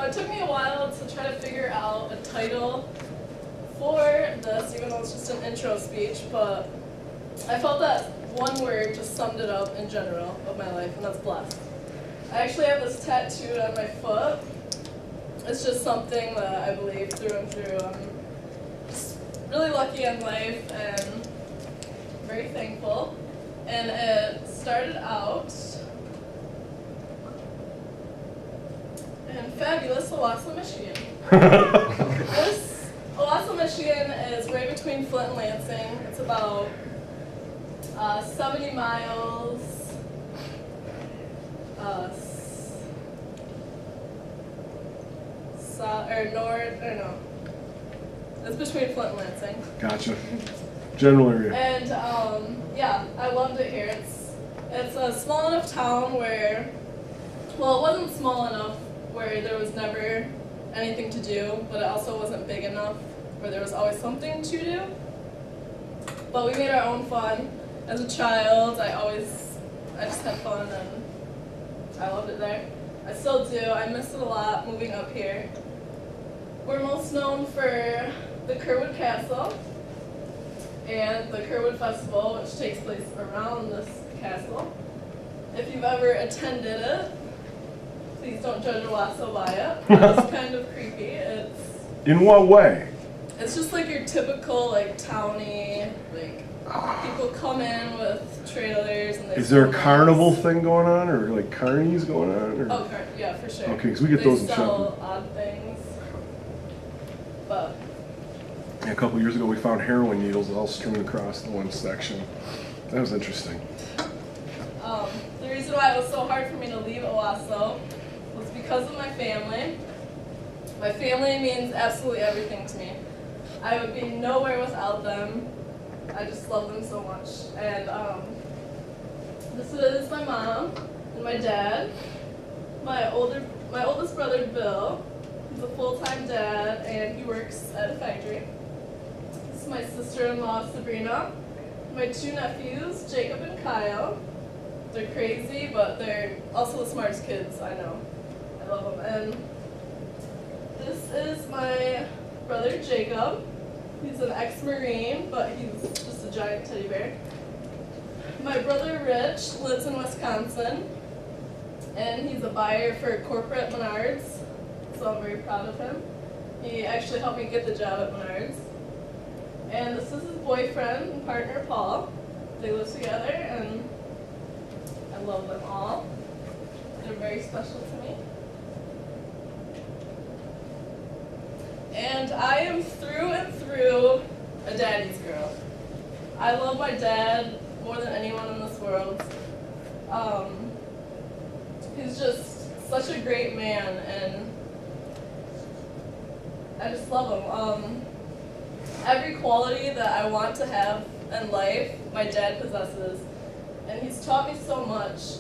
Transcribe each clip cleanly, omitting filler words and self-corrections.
it took me a while to try to figure out a title for this, even though it's just an intro speech, but I felt that one word just summed it up in general of my life, and that's blessed. I actually have this tattooed on my foot. It's just something that I believe through and through. I'm just really lucky in life and very thankful. And it started out in fabulous Owasso, Michigan. This Owasso, Michigan is right between Flint and Lansing. It's about 70 miles it's between Flint and Lansing. Gotcha. General area. And yeah, I loved it here. It's a small enough town where, well, it wasn't small enough where there was never anything to do, but it also wasn't big enough where there was always something to do. But we made our own fun. As a child, I just had fun and I loved it there. I still do. I miss it a lot moving up here. We're most known for the Kerwood Castle and the Kerwood Festival, which takes place around this castle. If you've ever attended it, please don't judge Owasso by it. It's kind of creepy. In what way? It's just like your typical like towny, like people come in with trailers and they. Is there a carnival thing going on, or like carnies going on? Or? Oh, yeah, for sure. Okay, because we get those in They Shepherd. sell odd things, but. Yeah, a couple years ago, we found heroin needles all strewn across the one section. That was interesting. The reason why it was so hard for me to leave Owasso was because of my family. My family means absolutely everything to me. I would be nowhere without them. I just love them so much. And this is my mom and my dad. My oldest brother, Bill, he's a full-time dad and he works at a factory. This is my sister-in-law, Sabrina. My two nephews, Jacob and Kyle. They're crazy, but they're also the smartest kids I know. I love them. And this is my brother, Jacob. He's an ex-Marine, but he's just a giant teddy bear. My brother, Rich, lives in Wisconsin, and he's a buyer for corporate Menards, so I'm very proud of him. He actually helped me get the job at Menards. And this is his boyfriend and partner, Paul. They live together, and I love them all. They're very special to me. And I am through and through a daddy's girl. I love my dad more than anyone in this world. He's just such a great man, and I just love him. Every quality that I want to have in life, my dad possesses. And he's taught me so much.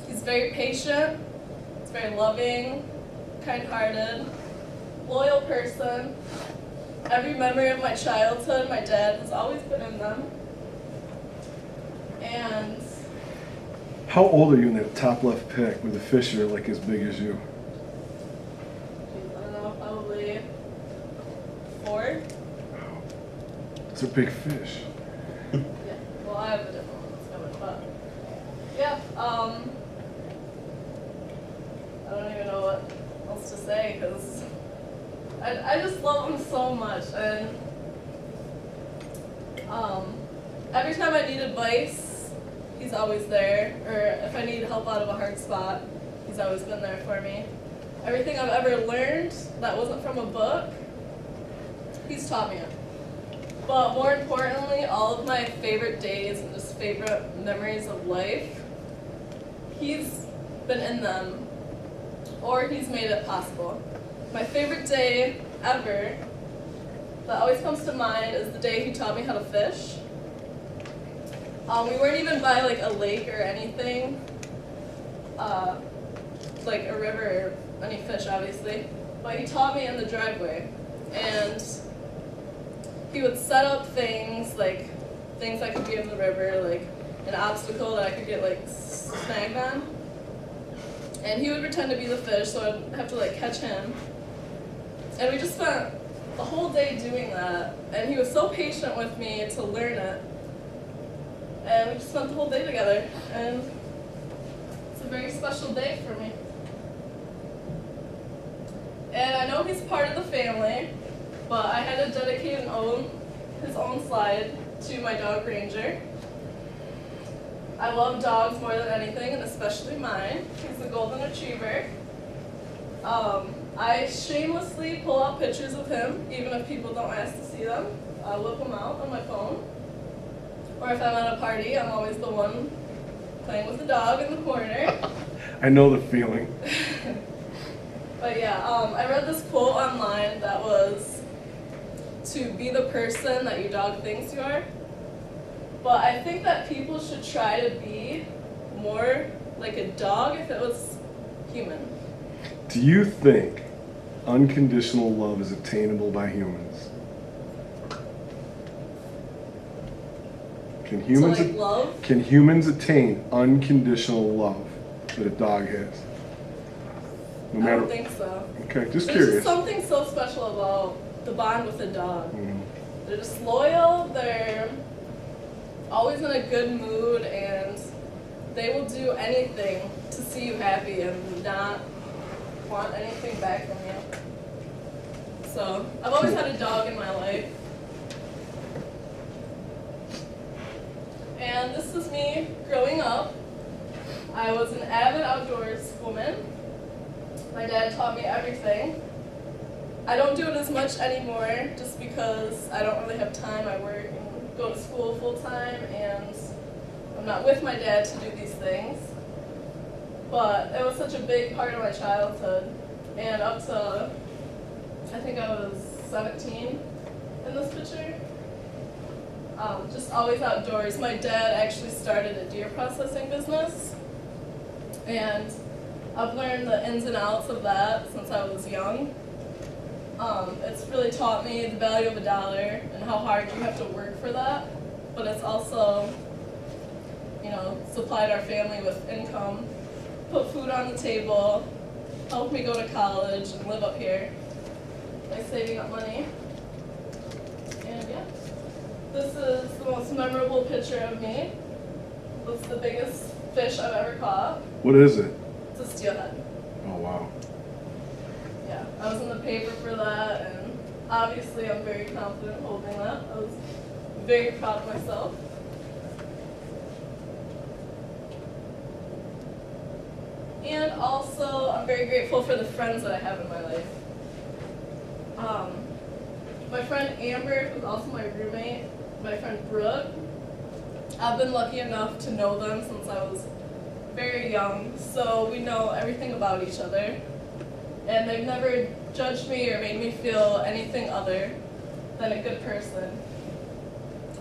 He's very patient, he's very loving, kind-hearted, loyal person. Every memory of my childhood, my dad has always been in them. And How old are you in that top left pic with the fish are like as big as you? I don't know, probably 4. Wow. It's a big fish. Yeah, well, I have a different one that's coming, but yeah, I don't even know what else to say because I just love him so much, and every time I need advice, he's always there, or if I need help out of a hard spot, he's always been there for me. Everything I've ever learned that wasn't from a book, he's taught me it. But more importantly, all of my favorite days and just favorite memories of life, he's been in them, or he's made it possible. My favorite day ever that always comes to mind is the day he taught me how to fish. We weren't even by like a lake or anything, like a river or any fish obviously, but he taught me in the driveway. And he would set up things, like things I could get in the river, like an obstacle that I could get like snagged on. And he would pretend to be the fish, so I'd have to like catch him. And we just spent the whole day doing that. And he was so patient with me to learn it. And we just spent the whole day together. And it's a very special day for me. And I know he's part of the family, but I had to dedicate his own slide to my dog Ranger. I love dogs more than anything, and especially mine. He's a golden retriever. I shamelessly pull out pictures of him, even if people don't ask to see them. I whip them out on my phone. Or if I'm at a party, I'm always the one playing with the dog in the corner. I know the feeling. But yeah, I read this quote online that was to be the person that your dog thinks you are. But I think that people should try to be more like a dog if it was human. Do you think unconditional love is attainable by humans? Love? Can humans attain unconditional love that a dog has? I don't think so. Okay, just There's curious. just something so special about the bond with a dog. Mm-hmm. They're just loyal, they're always in a good mood, and they will do anything to see you happy and not want anything back from you. So, I've always had a dog in my life. And this is me growing up. I was an avid outdoors woman. My dad taught me everything. I don't do it as much anymore just because I don't really have time. I work and go to school full time, and I'm not with my dad to do these things. But it was such a big part of my childhood, and up to, I think I was 17 in this picture. Just always outdoors. My dad actually started a deer processing business, and I've learned the ins and outs of that since I was young. It's really taught me the value of $1 and how hard you have to work for that, but it's also, supplied our family with income, put food on the table, helped me go to college and live up here by saving up money. And yeah, this is the most memorable picture of me. It's the biggest fish I've ever caught. What is it? It's a steelhead. Oh, wow. Yeah, I was in the paper for that, and obviously I'm very confident holding that. I was very proud of myself. And also, I'm very grateful for the friends that I have in my life. My friend Amber, who's also my roommate, my friend Brooke, I've been lucky enough to know them since I was very young, so we know everything about each other. And they've never judged me or made me feel anything other than a good person.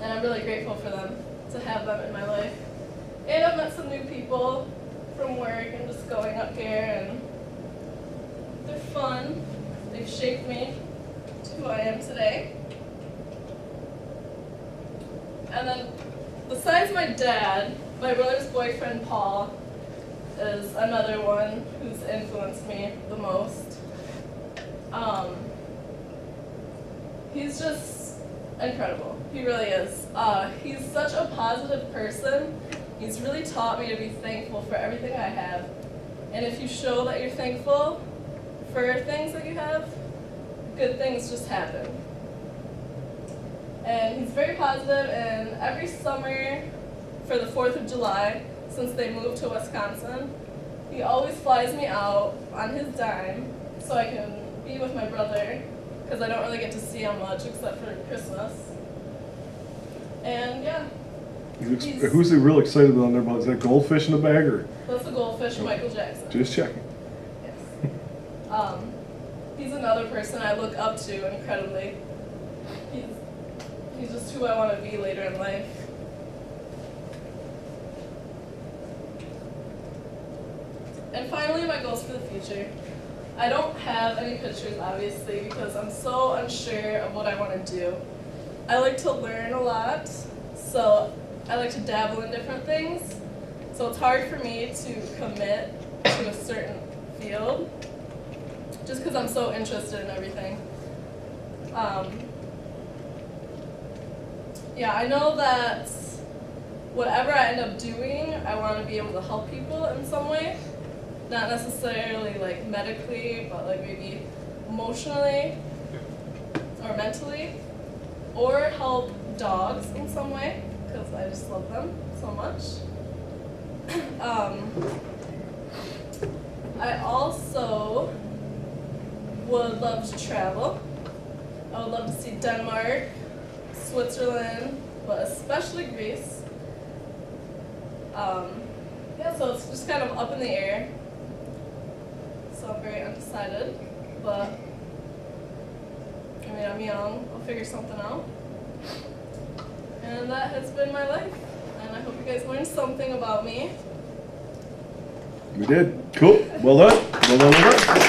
And I'm really grateful for them, to have them in my life. And I've met some new people from work and just going up here, and they're fun. They've shaped me to who I am today. And then, besides my dad, my brother's boyfriend, Paul, is another one who's influenced me the most. He's just incredible. He really is. He's such a positive person. He's really taught me to be thankful for everything I have. And if you show that you're thankful for things that you have, good things just happen. And he's very positive, and every summer for the 4th of July, since they moved to Wisconsin, he always flies me out on his dime so I can be with my brother, because I don't really get to see him much except for Christmas. And yeah. Who's he real excited on there about? Is that goldfish in the bag, or? That's a goldfish, Michael Jackson. Just checking. Yes. He's another person I look up to incredibly. He's just who I want to be later in life. And finally, my goals for the future. I don't have any pictures, obviously, because I'm so unsure of what I want to do. I like to learn a lot, so I like to dabble in different things. So it's hard for me to commit to into a certain field, just because I'm so interested in everything. Yeah, I know that whatever I end up doing, I want to be able to help people in some way. Not necessarily like medically, but like maybe emotionally or mentally, or help dogs in some way, because I just love them so much. I also would love to travel. I would love to see Denmark, Switzerland, but especially Greece. Yeah, so it's just kind of up in the air. So I'm very undecided, but I mean, I'm young, I'll figure something out. And that has been my life. And I hope you guys learned something about me. We did. Cool. Well done. Well done. Well done.